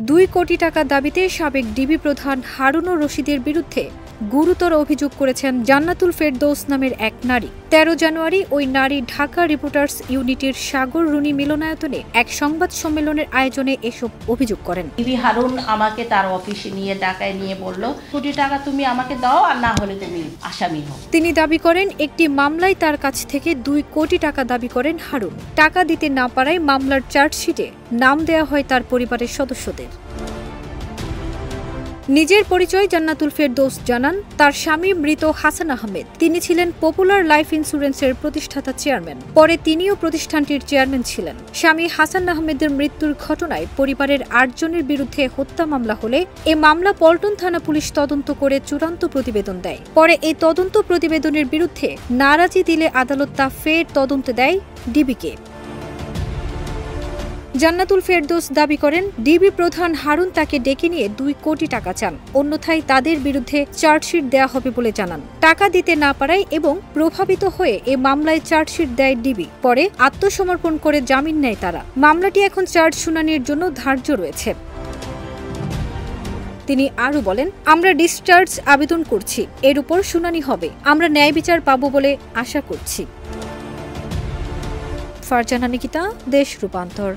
2 কোটি টাকা দাবিতে সাবেক ডিবি প্রধান হারুনুর রশিদের বিরুদ্ধে গুরুতর অভিযোগ করেছেন জান্নাতুল ফেরদৌস নামের এক নারী। 13 জানুয়ারি ওই নারী ঢাকা রিপোর্টার্স ইউনিটির সাগর রুনি মিলনায়তনে এক সংবাদ সম্মেলনের আয়োজনে এসব অভিযোগ করেন। ডিবি হারুন আমাকে তার অফিসে নিয়ে ঢাকায় নিয়ে বলল, কোটি টাকা তুমি আমাকে দাও, আর না হলে তুমি আসামি হও। তিনি দাবি করেন একটি মামলায় তার কাছ থেকে 2 কোটি টাকা দাবি করেন হারুন। টাকা দিতে না পারায় মামলার চার্জশিটে নাম দেয়া হয় তার পরিবারের সদস্যদের। নিজের পরিচয় জান্নাতুল ফেরদৌস জানান, তার স্বামী মৃত হাসান আহমেদ। তিনি ছিলেন পপুলার লাইফ ইন্স্যুরেন্সের প্রতিষ্ঠাতা চেয়ারম্যান। পরে তিনিও প্রতিষ্ঠানটির চেয়ারম্যান ছিলেন। স্বামী হাসান আহমেদের মৃত্যুর ঘটনায় পরিবারের 8 জনের বিরুদ্ধে হত্যা মামলা হলে এ মামলা পল্টন থানা পুলিশ তদন্ত করে চূড়ান্ত প্রতিবেদন দেয়। পরে এই তদন্ত প্রতিবেদনের বিরুদ্ধে নারাজি দিলে আদালত তা ফের তদন্ত দেয় ডিবিকে। জান্নাতুল ফেরদৌস দাবি করেন, ডিবি প্রধান হারুন তাকে ডেকে নিয়ে 2 কোটি টাকা চান, অন্যথায় তাদের বিরুদ্ধে চার্জশিট দেয়া হবে বলে জানান। টাকা দিতে না পারায় এবং প্রভাবিত হয়ে এ মামলায় চার্জশিট দেয় ডিবি। পরে আত্মসমর্পণ করে জামিন নেয় তারা। মামলাটি এখন চার্জ শুনানির জন্য ধার্য রয়েছে। তিনি আরও বলেন, আমরা ডিসচার্জ আবেদন করছি, এর উপর শুনানি হবে। আমরা ন্যায় বিচার পাবো বলে আশা করছি। ফারজানা নিকিতা, দেশ রূপান্তর।